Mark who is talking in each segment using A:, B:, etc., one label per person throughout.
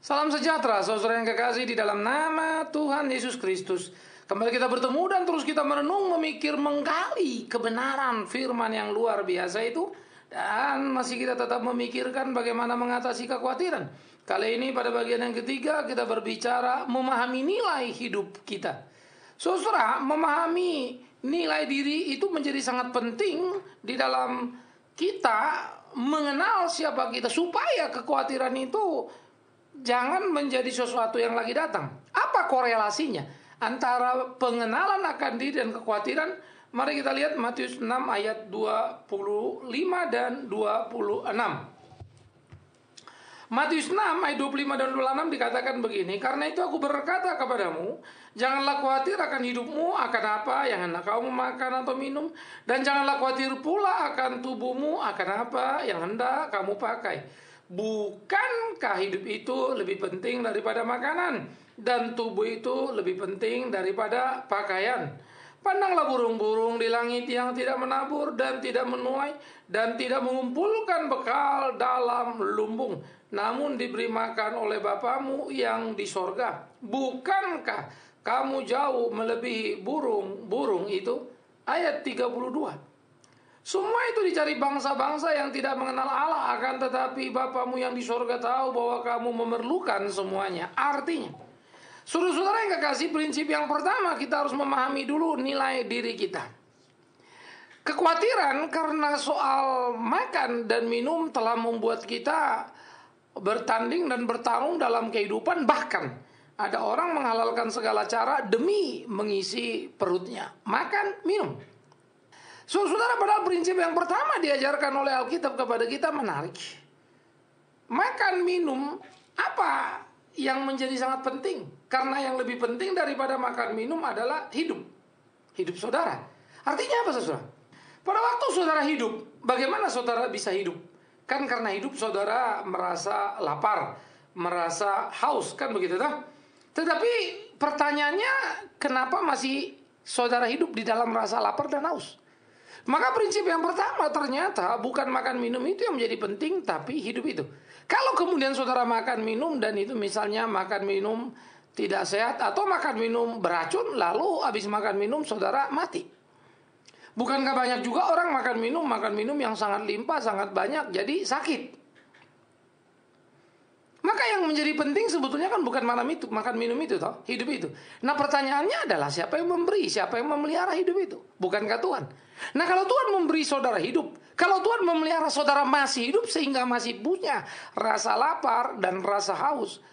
A: Salam sejahtera, saudara yang kekasih di dalam nama Tuhan Yesus Kristus. Kembali kita bertemu dan terus kita merenung, memikir, menggali kebenaran firman yang luar biasa itu. Dan masih kita tetap memikirkan bagaimana mengatasi kekhawatiran. Kali ini pada bagian yang ketiga kita berbicara memahami nilai hidup kita. Saudara, memahami nilai diri itu menjadi sangat penting di dalam kita mengenal siapa kita, supaya kekhawatiran itu jangan menjadi sesuatu yang lagi datang. Apa korelasinya antara pengenalan akan diri dan kekhawatiran? Mari kita lihat Matius 6 ayat 25 dan 26. Matius 6 ayat 25 dan 26 dikatakan begini, karena itu aku berkata kepadamu, janganlah khawatir akan hidupmu, akan apa yang hendak kamu makan atau minum, dan janganlah khawatir pula akan tubuhmu, akan apa yang hendak kamu pakai. Bukankah hidup itu lebih penting daripada makanan, dan tubuh itu lebih penting daripada pakaian? Pandanglah burung-burung di langit yang tidak menabur dan tidak menuai dan tidak mengumpulkan bekal dalam lumbung, namun diberi makan oleh Bapamu yang di sorga. Bukankah kamu jauh melebihi burung-burung itu? Ayat 32. Semua itu dicari bangsa-bangsa yang tidak mengenal Allah, akan tetapi Bapamu yang di sorga tahu bahwa kamu memerlukan semuanya. Artinya, saudara-saudara yang kekasih, prinsip yang pertama kita harus memahami dulu nilai diri kita. Kekhawatiran karena soal makan dan minum telah membuat kita bertanding dan bertarung dalam kehidupan. Bahkan ada orang menghalalkan segala cara demi mengisi perutnya, makan, minum. Saudara, padahal prinsip yang pertama diajarkan oleh Alkitab kepada kita menarik. Makan, minum, apa yang menjadi sangat penting? Karena yang lebih penting daripada makan minum adalah hidup. Hidup saudara. Artinya apa, saudara? Pada waktu saudara hidup, bagaimana saudara bisa hidup? Kan karena hidup saudara merasa lapar, merasa haus, kan begitu tak? Tetapi pertanyaannya, kenapa masih saudara hidup di dalam rasa lapar dan haus? Maka prinsip yang pertama ternyata bukan makan minum itu yang menjadi penting, tapi hidup itu. Kalau kemudian saudara makan minum dan itu misalnya makan minum tidak sehat atau makan minum beracun, lalu habis makan minum saudara mati. Bukankah banyak juga orang makan minum yang sangat limpah, sangat banyak, jadi sakit. Maka yang menjadi penting sebetulnya kan bukan makan minum itu toh, hidup itu. Nah pertanyaannya adalah siapa yang memberi, siapa yang memelihara hidup itu? Bukankah Tuhan? Nah kalau Tuhan memberi saudara hidup, kalau Tuhan memelihara saudara masih hidup sehingga masih punya rasa lapar dan rasa haus,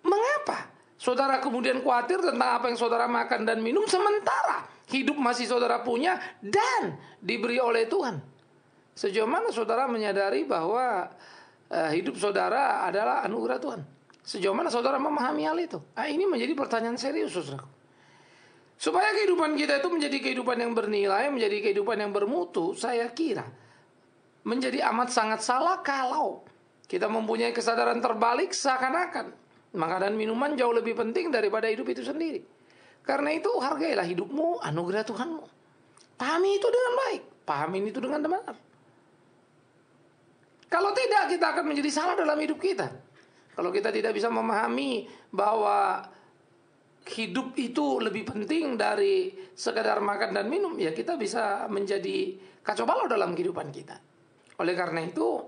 A: mengapa saudara kemudian khawatir tentang apa yang saudara makan dan minum sementara hidup masih saudara punya dan diberi oleh Tuhan? Sejauh mana saudara menyadari bahwa hidup saudara adalah anugerah Tuhan? Sejauh mana saudara memahami hal itu? Ini menjadi pertanyaan serius, saudara. Supaya kehidupan kita itu menjadi kehidupan yang bernilai, menjadi kehidupan yang bermutu, saya kira menjadi amat sangat salah kalau kita mempunyai kesadaran terbalik seakan-akan makanan minuman jauh lebih penting daripada hidup itu sendiri. Karena itu hargailah hidupmu, anugerah Tuhanmu. Pahami itu dengan baik, pahami itu dengan benar. Kalau tidak, kita akan menjadi salah dalam hidup kita. Kalau kita tidak bisa memahami bahwa hidup itu lebih penting dari sekadar makan dan minum, ya kita bisa menjadi kacau balau dalam kehidupan kita. Oleh karena itu,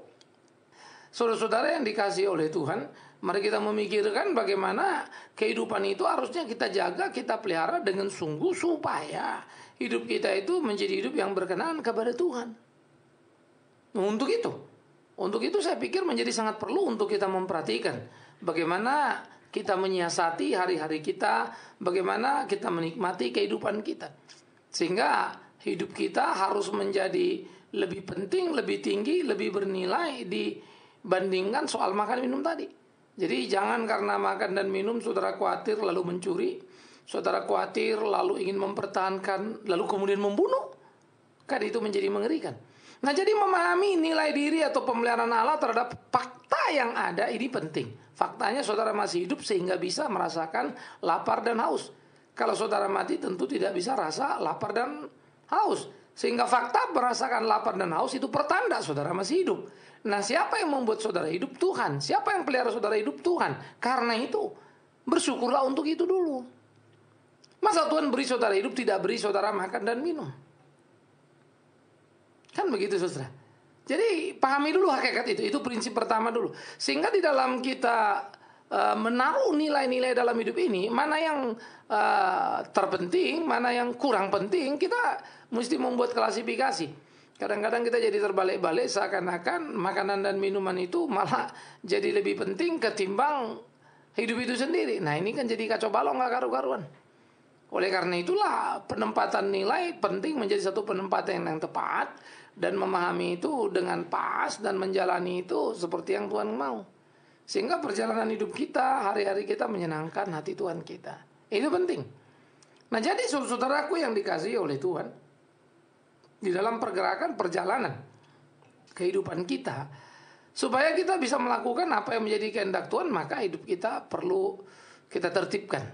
A: saudara-saudara yang dikasihi oleh Tuhan, mari kita memikirkan bagaimana kehidupan itu harusnya kita jaga, kita pelihara dengan sungguh supaya hidup kita itu menjadi hidup yang berkenan kepada Tuhan. Untuk itu saya pikir menjadi sangat perlu untuk kita memperhatikan bagaimana kita menyiasati hari-hari kita, bagaimana kita menikmati kehidupan kita. Sehingga hidup kita harus menjadi lebih penting, lebih tinggi, lebih bernilai dibandingkan soal makan minum tadi. Jadi jangan karena makan dan minum saudara khawatir lalu mencuri, saudara khawatir lalu ingin mempertahankan, lalu kemudian membunuh. Kan itu menjadi mengerikan. Nah jadi memahami nilai diri atau pemeliharaan Allah terhadap fakta yang ada ini penting. Faktanya saudara masih hidup sehingga bisa merasakan lapar dan haus. Kalau saudara mati tentu tidak bisa rasa lapar dan haus. Sehingga fakta merasakan lapar dan haus itu pertanda saudara masih hidup. Nah, siapa yang membuat saudara hidup? Tuhan. Siapa yang pelihara saudara hidup? Tuhan. Karena itu, bersyukurlah untuk itu dulu. Masa Tuhan beri saudara hidup, tidak beri saudara makan dan minum? Kan begitu, saudara. Jadi pahami dulu hakikat itu. Itu prinsip pertama dulu. Sehingga di dalam kita menaruh nilai-nilai dalam hidup ini, mana yang terpenting, mana yang kurang penting, kita mesti membuat klasifikasi. Kadang-kadang kita jadi terbalik-balik, seakan-akan makanan dan minuman itu malah jadi lebih penting ketimbang hidup itu sendiri. Nah, ini kan jadi kacau balau, nggak karu-karuan. Oleh karena itulah penempatan nilai penting menjadi satu penempatan yang tepat, dan memahami itu dengan pas dan menjalani itu seperti yang Tuhan mau. Sehingga perjalanan hidup kita, hari-hari kita menyenangkan hati Tuhan kita. Itu penting. Nah, jadi saudaraku yang dikasihi oleh Tuhan, di dalam pergerakan perjalanan kehidupan kita, supaya kita bisa melakukan apa yang menjadi kehendak Tuhan, maka hidup kita perlu kita tertibkan.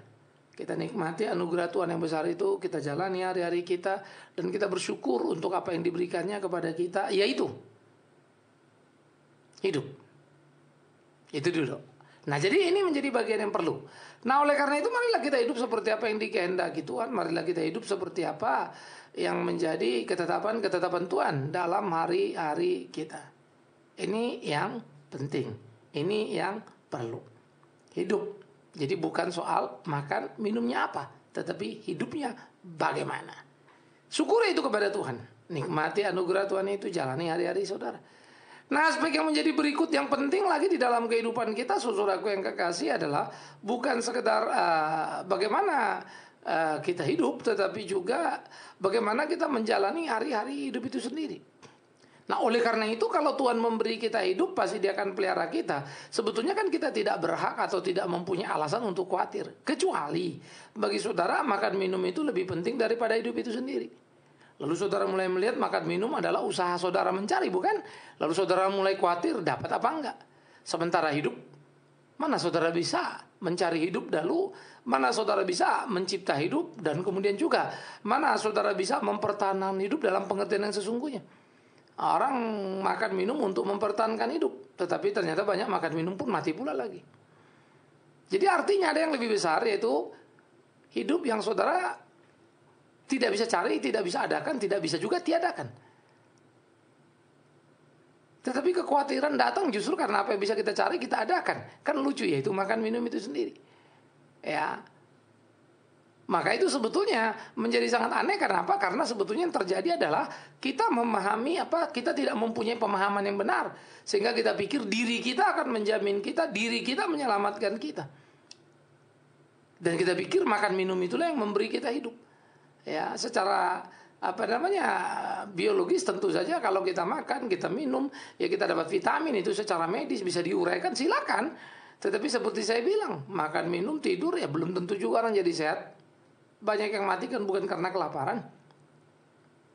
A: Kita nikmati anugerah Tuhan yang besar itu, kita jalani hari-hari kita, dan kita bersyukur untuk apa yang diberikannya kepada kita, yaitu hidup. Itu dulu. Nah, jadi ini menjadi bagian yang perlu. Nah, oleh karena itu marilah kita hidup seperti apa yang dikehendaki Tuhan. Marilah kita hidup seperti apa yang menjadi ketetapan Tuhan dalam hari-hari kita. Ini yang penting. Ini yang perlu. Hidup. Jadi bukan soal makan minumnya apa, tetapi hidupnya bagaimana. Syukuri itu kepada Tuhan. Nikmati anugerah Tuhan itu, jalani hari-hari saudara. Nah, aspek yang menjadi berikut yang penting lagi di dalam kehidupan kita, saudaraku yang kekasih, adalah bukan sekedar bagaimana kita hidup, tetapi juga bagaimana kita menjalani hari-hari hidup itu sendiri. Nah, oleh karena itu kalau Tuhan memberi kita hidup, pasti Dia akan pelihara kita. Sebetulnya kan kita tidak berhak atau tidak mempunyai alasan untuk khawatir. Kecuali bagi saudara, makan minum itu lebih penting daripada hidup itu sendiri. Lalu saudara mulai melihat makan minum adalah usaha saudara mencari, bukan? Lalu saudara mulai khawatir dapat apa enggak. Sementara hidup, mana saudara bisa mencari hidup dahulu, mana saudara bisa mencipta hidup, dan kemudian juga mana saudara bisa mempertahankan hidup dalam pengertian yang sesungguhnya. Orang makan minum untuk mempertahankan hidup, tetapi ternyata banyak makan minum pun mati pula lagi. Jadi artinya ada yang lebih besar, yaitu hidup yang saudara tidak bisa cari, tidak bisa adakan, tidak bisa juga tiadakan. Tetapi kekhawatiran datang justru karena apa yang bisa kita cari, kita adakan. Kan lucu ya, itu makan minum itu sendiri. Ya. Maka itu sebetulnya menjadi sangat aneh. Karena apa? Karena sebetulnya yang terjadi adalah kita memahami kita tidak mempunyai pemahaman yang benar, sehingga kita pikir diri kita akan menjamin kita, diri kita menyelamatkan kita, dan kita pikir makan minum itulah yang memberi kita hidup. Ya, secara biologis tentu saja kalau kita makan, kita minum, ya kita dapat vitamin, itu secara medis bisa diuraikan, silakan. Tetapi seperti saya bilang, makan minum tidur ya belum tentu juga orang jadi sehat. Banyak yang mati kan bukan karena kelaparan.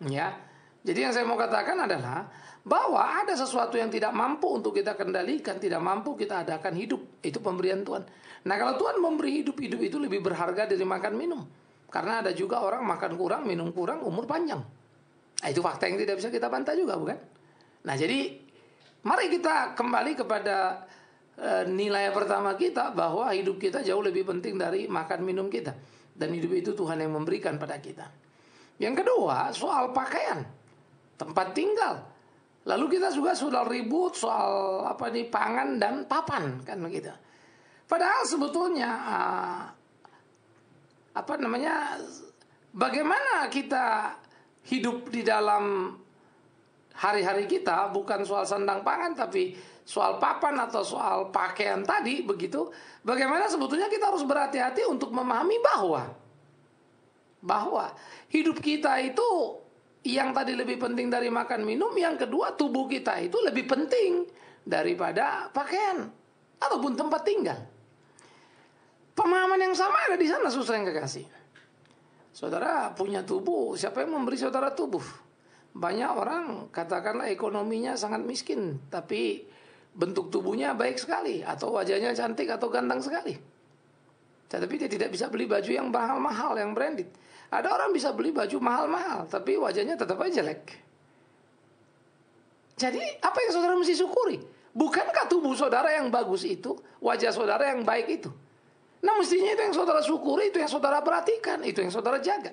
A: Ya. Jadi yang saya mau katakan adalah bahwa ada sesuatu yang tidak mampu untuk kita kendalikan, tidak mampu kita adakan hidup. Itu pemberian Tuhan. Nah, kalau Tuhan memberi hidup itu lebih berharga dari makan minum. Karena ada juga orang makan kurang, minum kurang, umur panjang. Nah, itu fakta yang tidak bisa kita bantah juga, bukan? Nah, jadi mari kita kembali kepada nilai pertama kita, bahwa hidup kita jauh lebih penting dari makan minum kita. Dan hidup itu Tuhan yang memberikan pada kita. Yang kedua, soal pakaian, tempat tinggal. Lalu kita juga sudah ribut soal pangan dan papan, kan begitu. Padahal sebetulnya bagaimana kita hidup di dalam hari-hari kita bukan soal sandang pangan, tapi soal papan atau soal pakaian tadi, begitu. Bagaimana sebetulnya kita harus berhati-hati untuk memahami bahwa hidup kita itu yang tadi lebih penting dari makan minum, yang kedua tubuh kita itu lebih penting daripada pakaian ataupun tempat tinggal. Pemahaman yang sama ada di sana, saudara yang kekasih. Saudara punya tubuh, siapa yang memberi saudara tubuh? Banyak orang katakanlah ekonominya sangat miskin, tapi bentuk tubuhnya baik sekali, atau wajahnya cantik atau ganteng sekali. Tetapi dia tidak bisa beli baju yang mahal-mahal, yang branded. Ada orang bisa beli baju mahal-mahal, tapi wajahnya tetap aja jelek. Jadi apa yang saudara mesti syukuri? Bukankah tubuh saudara yang bagus itu, wajah saudara yang baik itu? Nah mestinya itu yang saudara syukuri, itu yang saudara perhatikan, itu yang saudara jaga.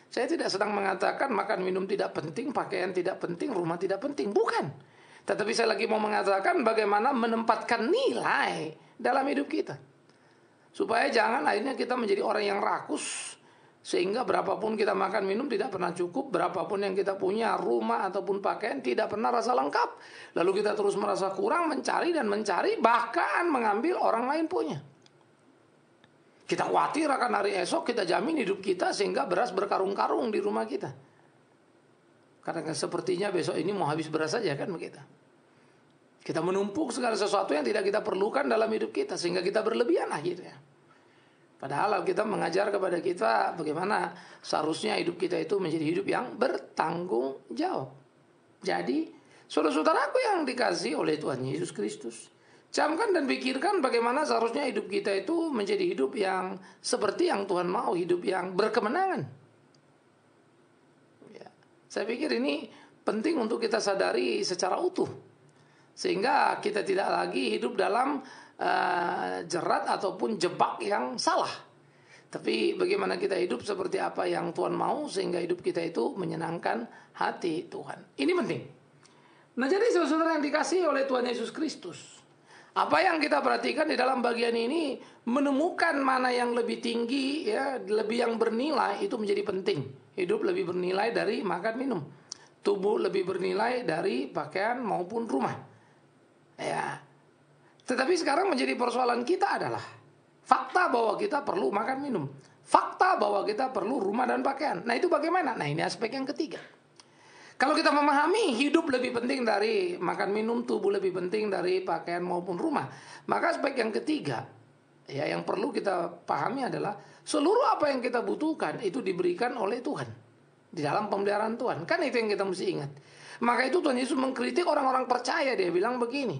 A: Saya tidak sedang mengatakan makan minum tidak penting, pakaian tidak penting, rumah tidak penting. Bukan. Tetapi saya lagi mau mengatakan bagaimana menempatkan nilai dalam hidup kita. Supaya jangan akhirnya kita menjadi orang yang rakus. Sehingga berapapun kita makan minum tidak pernah cukup. Berapapun yang kita punya, rumah ataupun pakaian tidak pernah rasa lengkap. Lalu kita terus merasa kurang, mencari dan mencari, bahkan mengambil orang lain punya. Kita khawatir akan hari esok, kita jamin hidup kita sehingga beras berkarung-karung di rumah kita. Karena sepertinya besok ini mau habis beras saja kan begitu. Kita menumpuk segala sesuatu yang tidak kita perlukan dalam hidup kita sehingga kita berlebihan akhirnya. Padahal kita mengajar kepada kita bagaimana seharusnya hidup kita itu menjadi hidup yang bertanggung jawab. Jadi, saudara-saudaraku yang dikasihi oleh Tuhan Yesus Kristus, camkan dan pikirkan bagaimana seharusnya hidup kita itu menjadi hidup yang seperti yang Tuhan mau, hidup yang berkemenangan. Ya, saya pikir ini penting untuk kita sadari secara utuh. Sehingga kita tidak lagi hidup dalam jerat ataupun jebak yang salah. Tapi bagaimana kita hidup seperti apa yang Tuhan mau sehingga hidup kita itu menyenangkan hati Tuhan. Ini penting. Nah jadi saudara yang dikasihi oleh Tuhan Yesus Kristus, apa yang kita perhatikan di dalam bagian ini menemukan mana yang lebih tinggi, ya, lebih yang bernilai itu menjadi penting. Hidup lebih bernilai dari makan minum. Tubuh lebih bernilai dari pakaian maupun rumah. Ya. Tetapi sekarang menjadi persoalan kita adalah fakta bahwa kita perlu makan minum. Fakta bahwa kita perlu rumah dan pakaian. Nah itu bagaimana? Nah ini aspek yang ketiga. Kalau kita memahami hidup lebih penting dari makan minum, tubuh lebih penting dari pakaian maupun rumah, maka aspek yang ketiga, ya, yang perlu kita pahami adalah seluruh apa yang kita butuhkan itu diberikan oleh Tuhan di dalam pemeliharaan Tuhan. Kan itu yang kita mesti ingat. Maka itu Tuhan Yesus mengkritik orang-orang percaya. Dia bilang begini,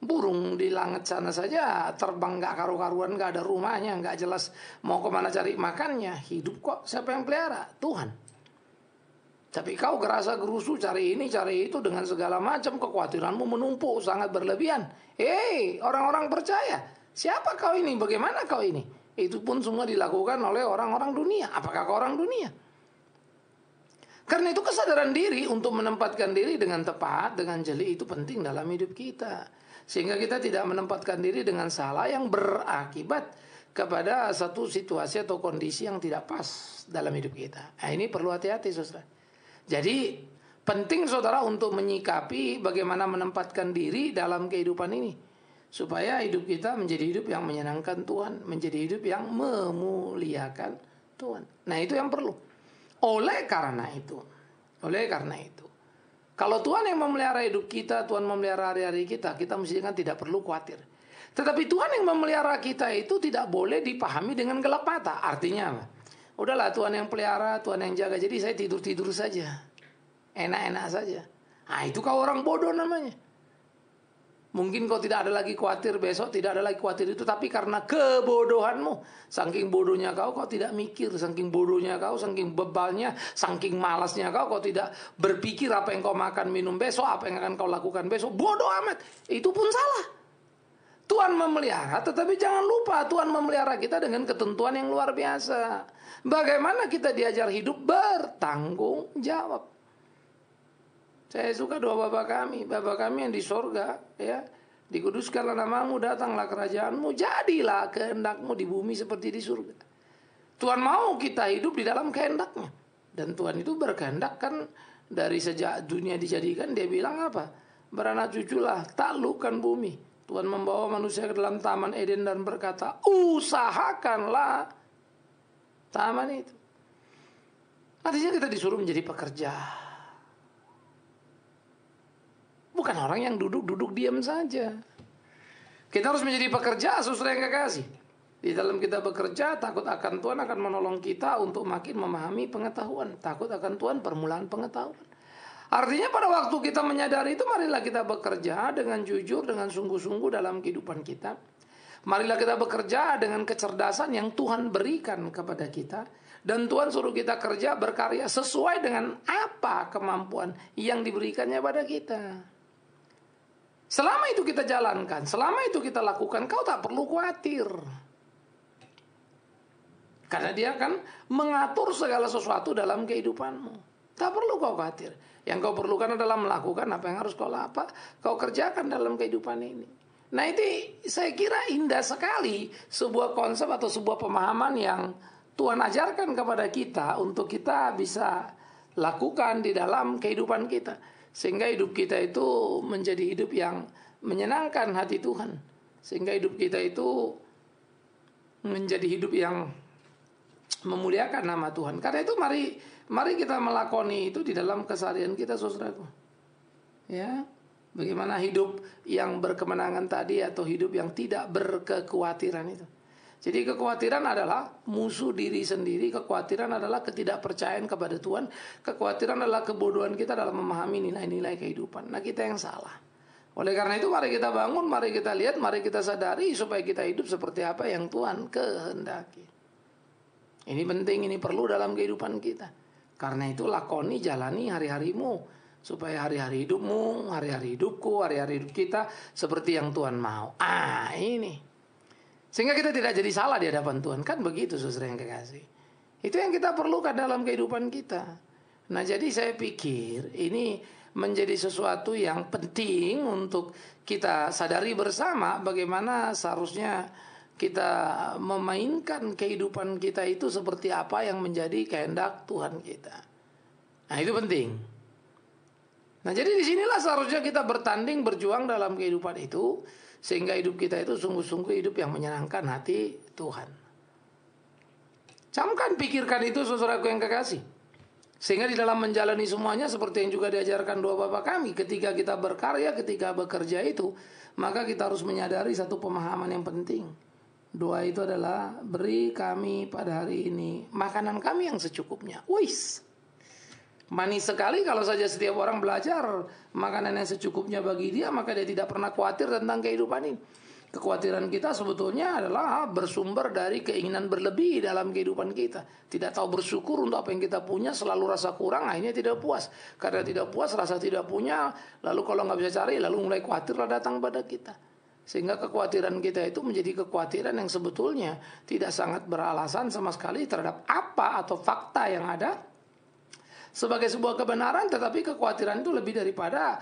A: burung di langit sana saja terbang gak karu-karuan, gak ada rumahnya, gak jelas mau kemana cari makannya. Hidup kok siapa yang pelihara? Tuhan. Tapi kau gerasa gerusu cari ini cari itu dengan segala macam, kekhawatiranmu menumpuk sangat berlebihan. Orang-orang percaya, siapa kau ini? Bagaimana kau ini? Itu pun semua dilakukan oleh orang-orang dunia. Apakah kau orang dunia? Karena itu kesadaran diri untuk menempatkan diri dengan tepat, dengan jeli itu penting dalam hidup kita. Sehingga kita tidak menempatkan diri dengan salah yang berakibat kepada satu situasi atau kondisi yang tidak pas dalam hidup kita. Nah ini perlu hati-hati saudara. Jadi penting saudara untuk menyikapi bagaimana menempatkan diri dalam kehidupan ini. Supaya hidup kita menjadi hidup yang menyenangkan Tuhan. Menjadi hidup yang memuliakan Tuhan. Nah itu yang perlu. Oleh karena itu, kalau Tuhan yang memelihara hidup kita, Tuhan memelihara hari-hari kita, kita mesti kan tidak perlu khawatir. Tetapi Tuhan yang memelihara kita itu tidak boleh dipahami dengan gelap mata. Artinya apa? Udahlah Tuhan yang pelihara, Tuhan yang jaga, jadi saya tidur-tidur saja, enak-enak saja. Nah itu kau orang bodoh namanya. Mungkin kau tidak ada lagi khawatir besok, tidak ada lagi khawatir itu, tapi karena kebodohanmu, saking bodohnya kau tidak mikir, saking bodohnya kau, saking bebalnya, saking malasnya kau tidak berpikir apa yang kau makan minum besok, apa yang akan kau lakukan besok. Bodoh amat, itu pun salah. Tuhan memelihara, tetapi jangan lupa Tuhan memelihara kita dengan ketentuan yang luar biasa. Bagaimana kita diajar hidup bertanggung jawab. Saya suka doa Bapa kami yang di sorga, ya, dikuduskanlah namamu, datanglah kerajaanmu, jadilah kehendakmu di bumi seperti di surga. Tuhan mau kita hidup di dalam kehendaknya. Dan Tuhan itu berkehendak kan dari sejak dunia dijadikan, dia bilang apa? Beranak cuculah, taklukkan bumi. Tuhan membawa manusia ke dalam taman Eden dan berkata, usahakanlah taman itu. Artinya kita disuruh menjadi pekerja. Bukan orang yang duduk-duduk diam saja. Kita harus menjadi pekerja, saudara yang kekasih. Di dalam kita bekerja, takut akan Tuhan akan menolong kita untuk makin memahami pengetahuan. Takut akan Tuhan, permulaan pengetahuan. Artinya pada waktu kita menyadari itu, marilah kita bekerja dengan jujur, dengan sungguh-sungguh dalam kehidupan kita. Marilah kita bekerja dengan kecerdasan yang Tuhan berikan kepada kita. Dan Tuhan suruh kita kerja, berkarya sesuai dengan apa kemampuan yang diberikannya pada kita. Selama itu kita jalankan, selama itu kita lakukan, kau tak perlu khawatir. Karena dia akan mengatur segala sesuatu dalam kehidupanmu. Tak perlu kau khawatir. Yang kau perlukan adalah melakukan apa yang harus kau kerjakan dalam kehidupan ini. Nah, itu saya kira indah sekali sebuah konsep atau sebuah pemahaman yang Tuhan ajarkan kepada kita untuk kita bisa lakukan di dalam kehidupan kita. Sehingga hidup kita itu menjadi hidup yang menyenangkan hati Tuhan. Sehingga hidup kita itu menjadi hidup yang memuliakan nama Tuhan. Karena itu mari kita melakoni itu di dalam keseharian kita, saudaraku. Ya, bagaimana hidup yang berkemenangan tadi atau hidup yang tidak berkekhawatiran itu. Jadi kekhawatiran adalah musuh diri sendiri, kekhawatiran adalah ketidakpercayaan kepada Tuhan, kekhawatiran adalah kebodohan kita dalam memahami nilai-nilai kehidupan. Nah, kita yang salah. Oleh karena itu mari kita bangun, mari kita lihat, mari kita sadari supaya kita hidup seperti apa yang Tuhan kehendaki. Ini penting, ini perlu dalam kehidupan kita. Karena itu lakoni, jalani hari-harimu supaya hari-hari hidupmu, hari-hari hidupku, hari-hari hidup kita seperti yang Tuhan mau. Ini. Sehingga kita tidak jadi salah di hadapan Tuhan. Kan begitu, saudara yang kekasih. Itu yang kita perlukan dalam kehidupan kita. Nah, jadi saya pikir ini menjadi sesuatu yang penting untuk kita sadari bersama bagaimana seharusnya kita memainkan kehidupan kita itu seperti apa yang menjadi kehendak Tuhan kita. Nah, itu penting. Nah, jadi disinilah seharusnya kita bertanding, berjuang dalam kehidupan itu, sehingga hidup kita itu sungguh-sungguh hidup yang menyenangkan hati Tuhan. Camkan, pikirkan itu, saudaraku yang kekasih. Sehingga di dalam menjalani semuanya seperti yang juga diajarkan doa Bapa kami, ketika kita berkarya, ketika bekerja itu, maka kita harus menyadari satu pemahaman yang penting. Doa itu adalah, beri kami pada hari ini makanan kami yang secukupnya. Wis, manis sekali kalau saja setiap orang belajar makanan yang secukupnya bagi dia, maka dia tidak pernah khawatir tentang kehidupan ini. Kekhawatiran kita sebetulnya adalah bersumber dari keinginan berlebih dalam kehidupan kita. Tidak tahu bersyukur untuk apa yang kita punya, selalu rasa kurang, akhirnya tidak puas. Karena tidak puas, rasa tidak punya, lalu kalau nggak bisa cari, lalu mulai khawatirlah datang pada kita. Sehingga kekhawatiran kita itu menjadi kekhawatiran yang sebetulnya tidak sangat beralasan sama sekali terhadap apa atau fakta yang ada sebagai sebuah kebenaran, tetapi kekhawatiran itu lebih daripada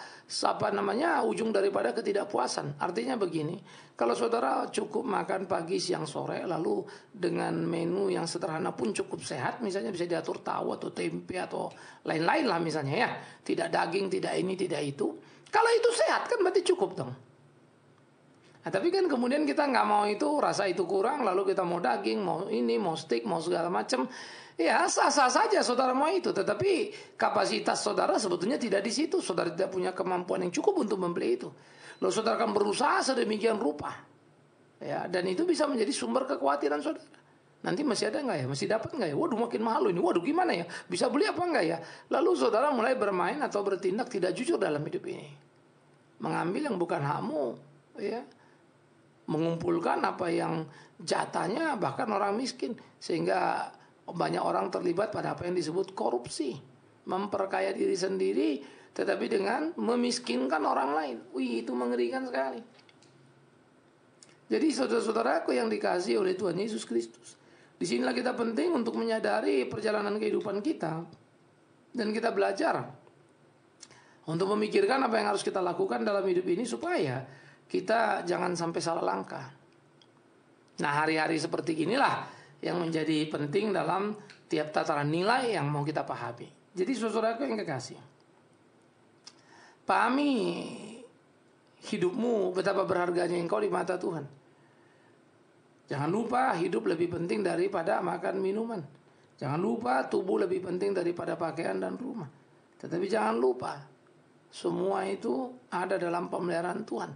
A: ujung daripada ketidakpuasan. Artinya begini, kalau saudara cukup makan pagi, siang, sore, lalu dengan menu yang sederhana pun cukup sehat, misalnya bisa diatur tahu atau tempe atau lain-lain lah misalnya ya, tidak daging, tidak ini, tidak itu. Kalau itu sehat kan berarti cukup dong. Nah, tapi kan kemudian kita nggak mau itu, rasa itu kurang, lalu kita mau daging, mau ini, mau steak, mau segala macam. Ya sah-sah saja saudara mau itu, tetapi kapasitas saudara sebetulnya tidak di situ. Saudara tidak punya kemampuan yang cukup untuk membeli itu. Lalu saudara akan berusaha sedemikian rupa, ya, dan itu bisa menjadi sumber kekhawatiran saudara. Nanti masih ada nggak ya, masih dapat nggak ya? Waduh, makin mahal ini. Waduh, gimana ya? Bisa beli apa nggak ya? Lalu saudara mulai bermain atau bertindak tidak jujur dalam hidup ini, mengambil yang bukan hakmu, ya, mengumpulkan apa yang jatahnya bahkan orang miskin, sehingga banyak orang terlibat pada apa yang disebut korupsi, memperkaya diri sendiri tetapi dengan memiskinkan orang lain. Wih, itu mengerikan sekali. Jadi saudara-saudaraku yang dikasihi oleh Tuhan Yesus Kristus, disinilah kita penting untuk menyadari perjalanan kehidupan kita, dan kita belajar untuk memikirkan apa yang harus kita lakukan dalam hidup ini supaya kita jangan sampai salah langkah. Nah, hari-hari seperti inilah yang menjadi penting dalam tiap tataran nilai yang mau kita pahami. Jadi saudaraku yang kekasih, pahami hidupmu betapa berharganya engkau di mata Tuhan. Jangan lupa hidup lebih penting daripada makan minuman. Jangan lupa tubuh lebih penting daripada pakaian dan rumah. Tetapi jangan lupa semua itu ada dalam pemeliharaan Tuhan.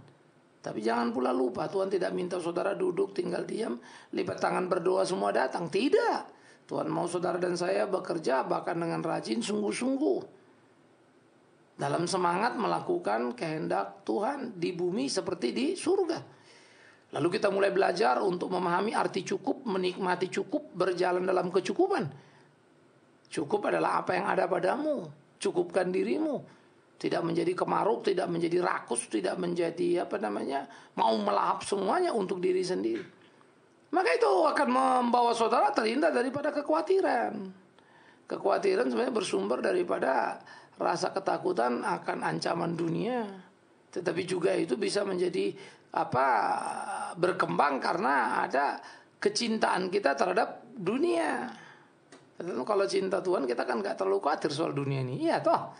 A: Tapi jangan pula lupa, Tuhan tidak minta saudara duduk tinggal diam, lipat tangan berdoa semua datang. Tidak. Tuhan mau saudara dan saya bekerja bahkan dengan rajin, sungguh-sungguh, dalam semangat melakukan kehendak Tuhan di bumi seperti di surga. Lalu kita mulai belajar untuk memahami arti cukup, menikmati cukup, berjalan dalam kecukupan. Cukup adalah apa yang ada padamu. Cukupkan dirimu. Tidak menjadi kemaruk, tidak menjadi rakus, tidak menjadi mau melahap semuanya untuk diri sendiri. Maka itu akan membawa saudara terhindar daripada kekhawatiran. Kekhawatiran sebenarnya bersumber daripada rasa ketakutan akan ancaman dunia. Tetapi juga itu bisa menjadi berkembang karena ada kecintaan kita terhadap dunia. Kalau cinta Tuhan kita kan gak terlalu khawatir soal dunia ini. Iya toh.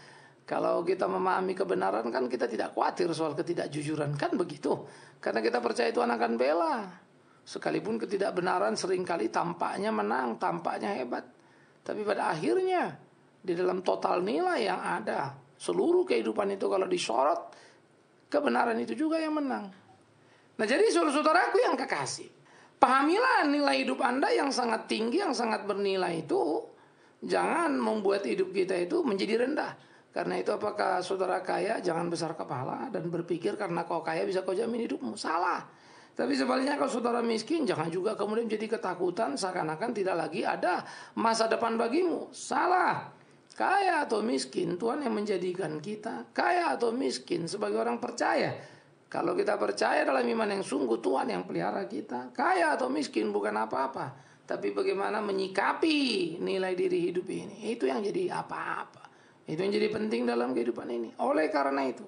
A: Kalau kita memahami kebenaran kan kita tidak khawatir soal ketidakjujuran. Kan begitu. Karena kita percaya Tuhan akan bela. Sekalipun ketidakbenaran seringkali tampaknya menang, tampaknya hebat. Tapi pada akhirnya di dalam total nilai yang ada, seluruh kehidupan itu kalau disorot, kebenaran itu juga yang menang. Nah jadi saudara-saudaraku yang kekasih, pahamilah nilai hidup Anda yang sangat tinggi, yang sangat bernilai itu. Jangan membuat hidup kita itu menjadi rendah. Karena itu apakah saudara kaya, jangan besar kepala dan berpikir karena kau kaya bisa kau jamin hidupmu. Salah. Tapi sebaliknya kalau saudara miskin, jangan juga kemudian jadi ketakutan seakan-akan tidak lagi ada masa depan bagimu. Salah. Kaya atau miskin, Tuhan yang menjadikan kita. Kaya atau miskin sebagai orang percaya. Kalau kita percaya dalam iman yang sungguh, Tuhan yang pelihara kita. Kaya atau miskin bukan apa-apa. Tapi bagaimana menyikapi nilai diri hidup ini. Itu yang jadi apa-apa. Itu yang jadi penting dalam kehidupan ini. Oleh karena itu,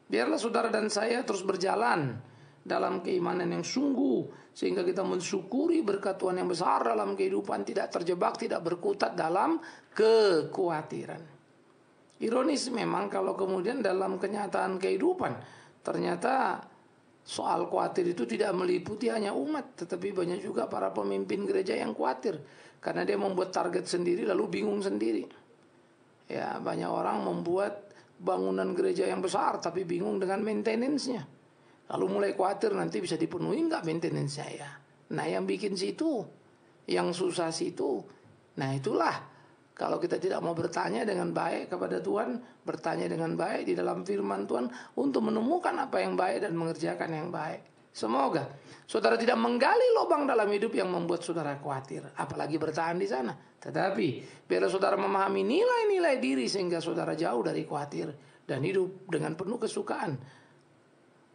A: biarlah saudara dan saya terus berjalan dalam keimanan yang sungguh, sehingga kita mensyukuri berkat Tuhan yang besar dalam kehidupan, tidak terjebak, tidak berkutat dalam kekhawatiran. Ironis memang kalau kemudian dalam kenyataan kehidupan ternyata soal khawatir itu tidak meliputi hanya umat, tetapi banyak juga para pemimpin gereja yang khawatir karena dia membuat target sendiri lalu bingung sendiri. Ya, banyak orang membuat bangunan gereja yang besar tapi bingung dengan maintenance-nya. Lalu mulai khawatir nanti bisa dipenuhi nggak maintenance-nya ya. Nah yang bikin situ, yang susah situ. Nah itulah, kalau kita tidak mau bertanya dengan baik kepada Tuhan, bertanya dengan baik di dalam firman Tuhan untuk menemukan apa yang baik dan mengerjakan yang baik. Semoga saudara tidak menggali lubang dalam hidup yang membuat saudara khawatir, apalagi bertahan di sana. Tetapi biarlah saudara memahami nilai-nilai diri sehingga saudara jauh dari khawatir dan hidup dengan penuh kesukaan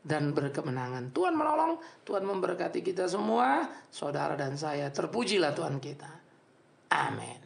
A: dan berkemenangan. Tuhan menolong, Tuhan memberkati kita semua, saudara dan saya. Terpujilah Tuhan kita. Amin.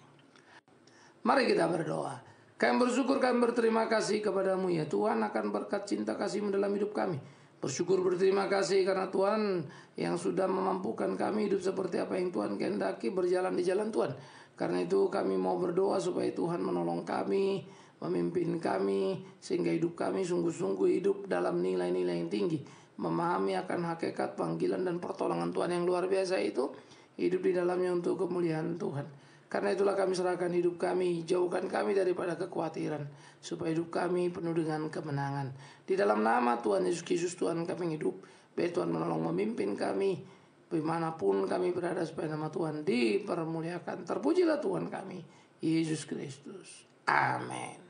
A: Mari kita berdoa. Kami bersyukur, kami berterima kasih kepadamu ya Tuhan akan berkat cinta kasih-Mu dalam hidup kami. Bersyukur berterima kasih karena Tuhan yang sudah memampukan kami hidup seperti apa yang Tuhan kehendaki, berjalan di jalan Tuhan. Karena itu kami mau berdoa supaya Tuhan menolong kami, memimpin kami, sehingga hidup kami sungguh-sungguh hidup dalam nilai-nilai yang tinggi. Memahami akan hakikat panggilan dan pertolongan Tuhan yang luar biasa itu, hidup di dalamnya untuk kemuliaan Tuhan. Karena itulah kami serahkan hidup kami, jauhkan kami daripada kekhawatiran, supaya hidup kami penuh dengan kemenangan. Di dalam nama Tuhan Yesus Kristus Tuhan kami hidup, biar Tuhan menolong memimpin kami, dimanapun kami berada supaya nama Tuhan dipermuliakan. Terpujilah Tuhan kami, Yesus Kristus. Amin.